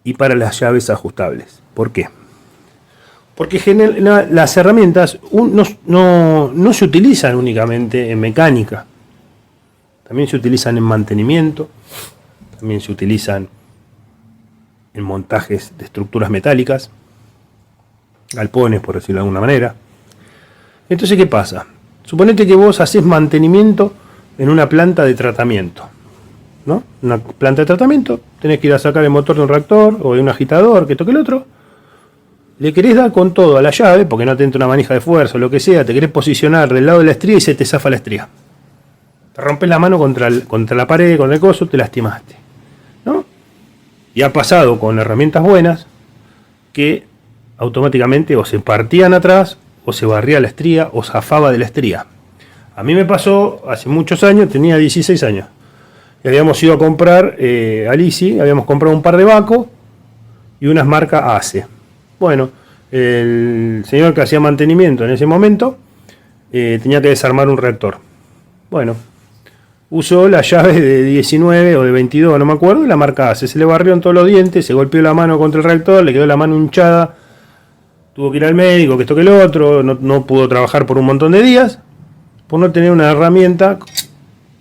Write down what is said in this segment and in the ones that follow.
y para las llaves ajustables. ¿Por qué? Porque las herramientas no se utilizan únicamente en mecánica, también se utilizan en mantenimiento, también se utilizan en montajes de estructuras metálicas, galpones, por decirlo de alguna manera. Entonces, ¿qué pasa? Suponete que vos haces mantenimiento en una planta de tratamiento, ¿no? Una planta de tratamiento, tenés que ir a sacar el motor de un reactor o de un agitador, que toque el otro. Le querés dar con todo a la llave, porque no te entra una manija de fuerza o lo que sea, te querés posicionar del lado de la estría y se te zafa la estría. Te rompes la mano contra la pared, contra el coso, te lastimaste, ¿no? Y ha pasado con herramientas buenas que automáticamente o se partían atrás, o se barría la estría, o zafaba de la estría. A mí me pasó hace muchos años, tenía 16 años. Y habíamos ido a comprar a Lisi, habíamos comprado un par de Baco y unas marcas ACE. Bueno, el señor que hacía mantenimiento en ese momento tenía que desarmar un reactor. Bueno, usó la llave de 19 o de 22, no me acuerdo, y la marca ACE. Se le barrió en todos los dientes, se golpeó la mano contra el reactor, le quedó la mano hinchada, tuvo que ir al médico, que esto que lo otro, no pudo trabajar por un montón de días, por no tener una herramienta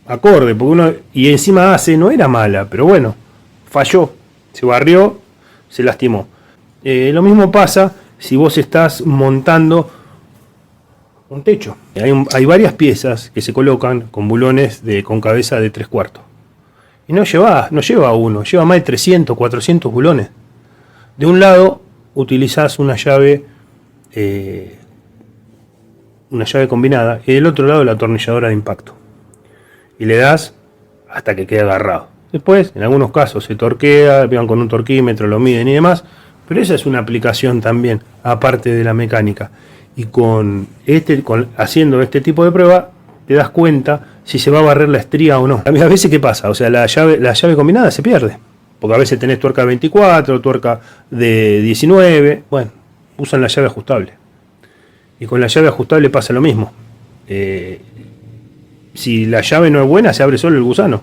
acorde, y encima ACE no era mala, pero bueno, falló, se barrió, se lastimó. Lo mismo pasa si vos estás montando un techo. Hay varias piezas que se colocan con bulones con cabeza de 3/4. Y no lleva uno, lleva más de 300, 400 bulones. De un lado utilizás una llave combinada y del otro lado la atornilladora de impacto. Y le das hasta que quede agarrado. Después, en algunos casos se torquea, vean con un torquímetro, lo miden y demás. Pero esa es una aplicación también, aparte de la mecánica. Y haciendo este tipo de prueba, te das cuenta si se va a barrer la estría o no. A veces, ¿qué pasa? O sea, la llave combinada se pierde. Porque a veces tenés tuerca 24, tuerca de 19. Bueno, usan la llave ajustable. Y con la llave ajustable pasa lo mismo. Si la llave no es buena, se abre solo el gusano.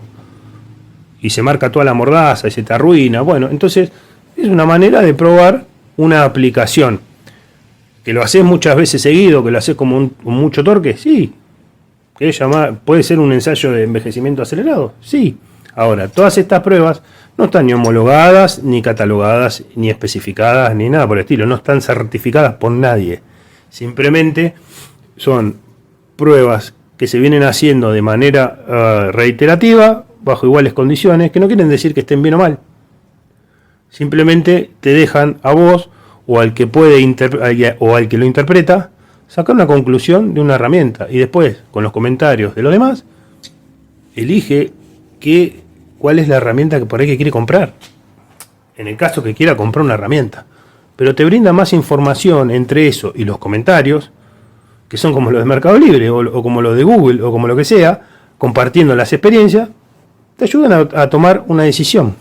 Y se marca toda la mordaza y se te arruina. Bueno, entonces es una manera de probar una aplicación. ¿Que lo haces muchas veces seguido? ¿Que lo haces con mucho torque? Sí. ¿Puede ser un ensayo de envejecimiento acelerado? Sí. Ahora, todas estas pruebas no están ni homologadas, ni catalogadas, ni especificadas, ni nada por el estilo. No están certificadas por nadie. Simplemente son pruebas que se vienen haciendo de manera reiterativa, bajo iguales condiciones, que no quieren decir que estén bien o mal. Simplemente te dejan a vos o al que o al que lo interpreta sacar una conclusión de una herramienta y después con los comentarios de los demás elige cuál es la herramienta que por ahí que quiere comprar, en el caso que quiera comprar una herramienta. Pero te brinda más información entre eso y los comentarios, que son como los de Mercado Libre o como los de Google o como lo que sea, compartiendo las experiencias, te ayudan a tomar una decisión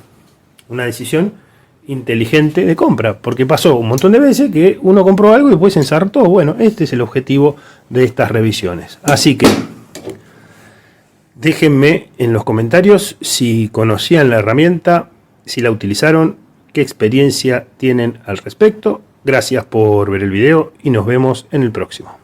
inteligente de compra, porque pasó un montón de veces que uno compró algo y después se ensartó. Bueno, este es el objetivo de estas revisiones. Así que déjenme en los comentarios si conocían la herramienta, si la utilizaron, qué experiencia tienen al respecto. Gracias por ver el video y nos vemos en el próximo.